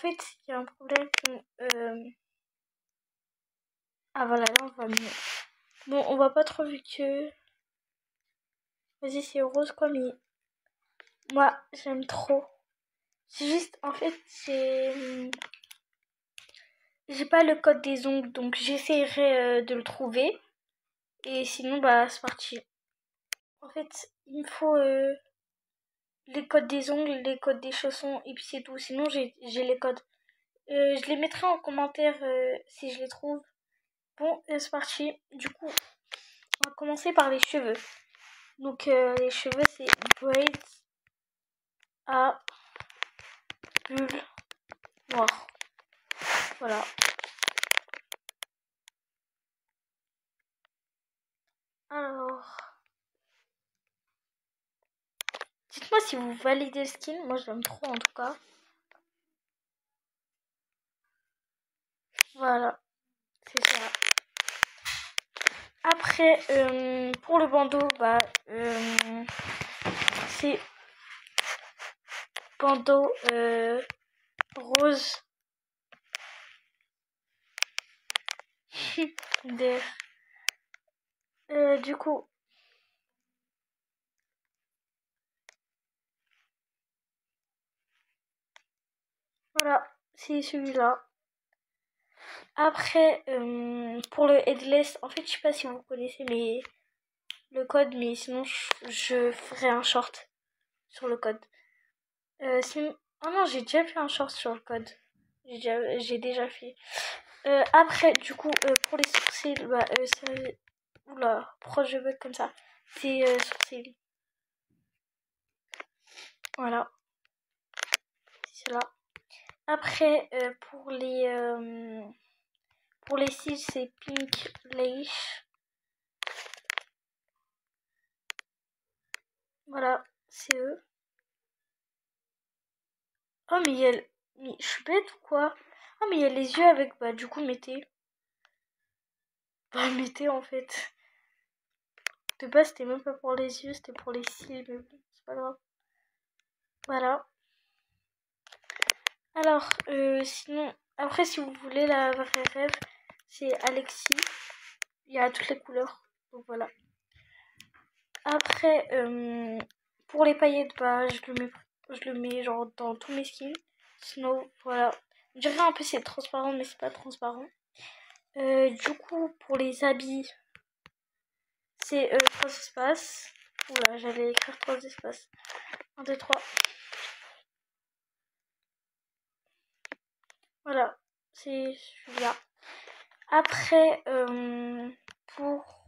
fait, il y a un problème. Ah voilà, là on va mieux. Bon, on voit pas trop vu que... Vas-y, c'est rose quoi, mais... Moi, j'aime trop. C'est juste, en fait, j'ai pas le code des ongles, donc j'essaierai de le trouver. Et sinon, bah, c'est parti. En fait, il me faut les codes des ongles, les codes des chaussons, et puis c'est tout. Sinon, j'ai les codes. Je les mettrai en commentaire si je les trouve. Bon, c'est parti. Du coup, on va commencer par les cheveux. Donc, les cheveux, c'est braids à bulles noires. Voilà. Alors, dites-moi si vous validez le skin. Moi, je l'aime trop en tout cas. Voilà, c'est ça. Après, pour le bandeau, bah, c'est bandeau rose. Du coup, voilà, c'est celui-là. Après, pour le headless, en fait, je sais pas si vous connaissez le code, mais sinon, je ferai un short sur le code. Oh non, j'ai déjà fait un short sur le code. J'ai déjà fait. Après, du coup, pour les sourcils, bah, c'est... Oula, pourquoi je bug comme ça? C'est sourcils. Voilà, c'est là. Après, pour les cils, c'est Pink Lash. Voilà, c'est eux. Oh, mais il y a... Mais je suis bête ou quoi? Oh, mais il y a les yeux avec... Bah, du coup, mettez. Bah, mettez, en fait. De base, c'était même pas pour les yeux, c'était pour les cils, mais bon, c'est pas grave. Voilà. Alors, sinon... Après, si vous voulez la vraie rêve, c'est Alexis. Il y a toutes les couleurs. Donc, voilà. Après, pour les paillettes, bah, je le mets genre dans tous mes skins. Sinon, voilà. Je dirais un peu c'est transparent, mais c'est pas transparent. Du coup, pour les habits, c'est 3 espaces. Oula, j'allais écrire 3 espaces. 1, 2, 3. Voilà, c'est celui-là. Après, pour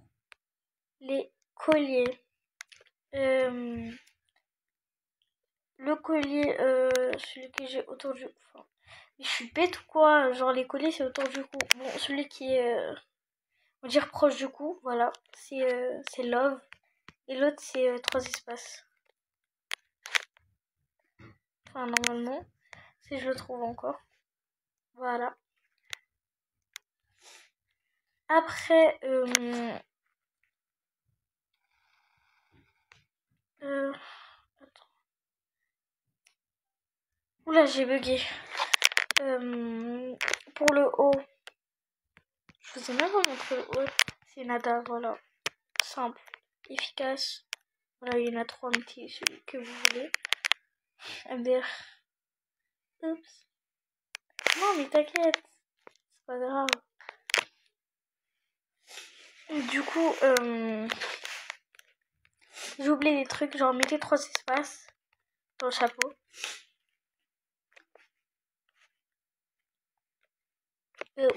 les colliers, le collier, celui que j'ai autour du cou. Enfin, je suis bête ou quoi? Genre les colliers c'est autour du cou. Bon, celui qui est, on va dire proche du cou, voilà. C'est Love. Et l'autre c'est 3 espaces. Enfin normalement, si je le trouve encore. Voilà. Après, attends. Oula, j'ai bugué. Pour le haut, je vous ai même pas montré le haut. C'est nada, voilà. Simple, efficace. Voilà, il y en a 3, mettez celui que vous voulez. MDR. Oups. Non, mais t'inquiète. C'est pas grave. Du coup, j'ai oublié des trucs. Genre, mettez 3 espaces dans le chapeau. Oula.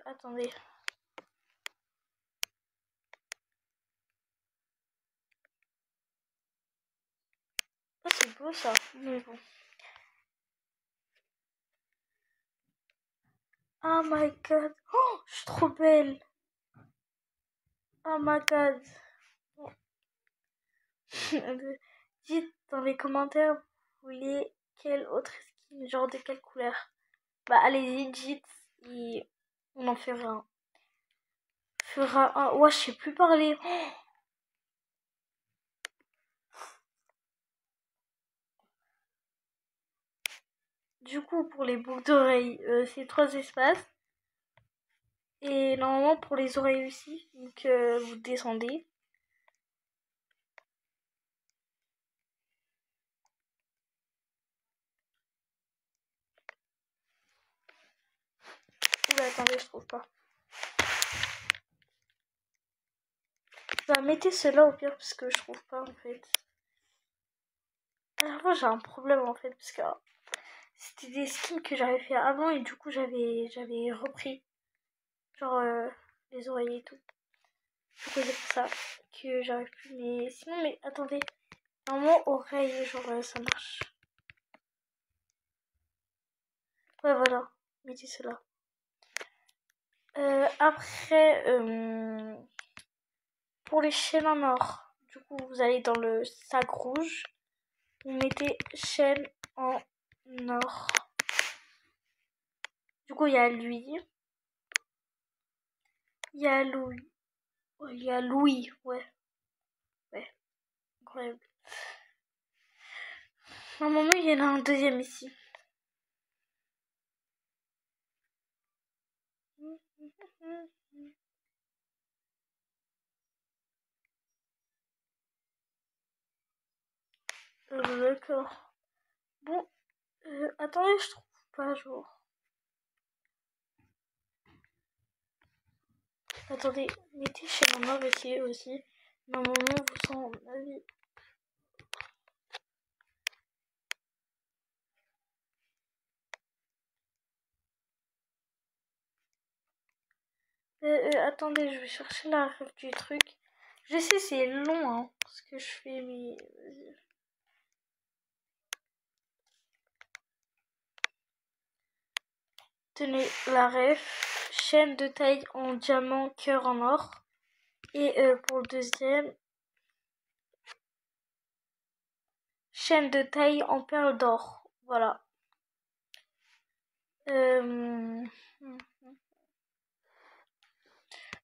Attendez. Oh, c'est beau ça. Mais bon. Oh my god. Oh, je suis trop belle. Oh my god. Dites dans les commentaires, vous voulez quelle autre skin, genre de quelle couleur. Bah allez-y, dites et on en fera un. Ouais, je sais plus parler. Du coup, pour les boucles d'oreilles, c'est 3 espaces. Et normalement, pour les oreilles aussi, donc vous descendez. Oula, attendez, je trouve pas. Bah, mettez cela au pire, parce que je trouve pas en fait. Alors, moi, j'ai un problème en fait, parce que c'était des skins que j'avais fait avant et du coup, j'avais repris. Genre, les oreillers et tout. Du coup, c'est pour ça que j'arrive plus. Mais sinon, mais attendez. Normalement, oreille, genre, ça marche. Ouais, voilà. Mettez cela. Après, pour les chaînes en or, du coup, vous allez dans le sac rouge. Vous mettez chaîne en or. Du coup, il y a lui. Il y a Louis. Ouais, il y a Louis, ouais. Ouais, incroyable. Normalement, il y en a un deuxième ici. D'accord. Bon, attendez, je trouve pas, genre. Attendez, mettez chez maman aussi. Normalement, vous sent ma vie. Attendez, je vais chercher la ref du truc. Je sais, c'est long, hein, ce que je fais, mais vas-y. Tenez la ref. Chaîne de taille en diamant, cœur en or. Et pour le deuxième, chaîne de taille en perles d'or. Voilà.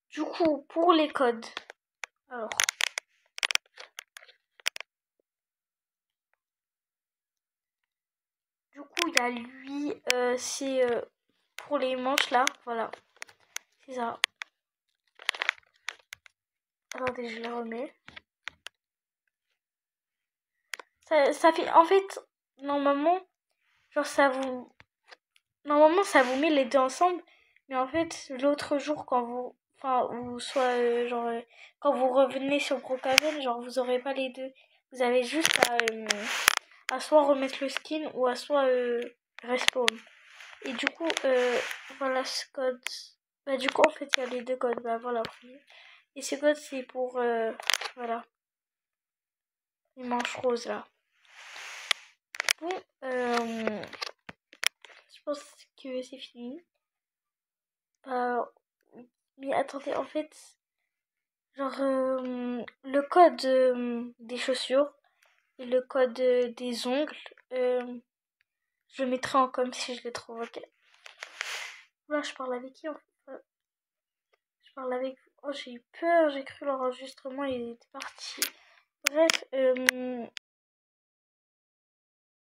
Du coup, pour les codes. Alors. Du coup, il y a lui. C'est pour les manches là. Voilà. C'est ça. Attendez, je les remets. Ça fait. En fait, normalement, genre ça vous met les deux ensemble. Mais en fait, l'autre jour, quand vous. Enfin, ou soit, genre, quand vous revenez sur Brookhaven, genre, vous aurez pas les deux. Vous avez juste à soit remettre le skin ou à soit respawn. Et du coup, voilà ce code. Bah, du coup, en fait, il y a les deux codes. Bah, voilà. Et ce code, c'est pour, voilà, les manches roses là. Bon, je pense que c'est fini. Bah, mais attendez, en fait, genre, le code des chaussures et le code des ongles, je le mettrai en com si je les trouve, ok. Là, je parle avec qui en fait? Je parle avec. Oh, j'ai eu peur, j'ai cru l'enregistrement il était parti. Bref,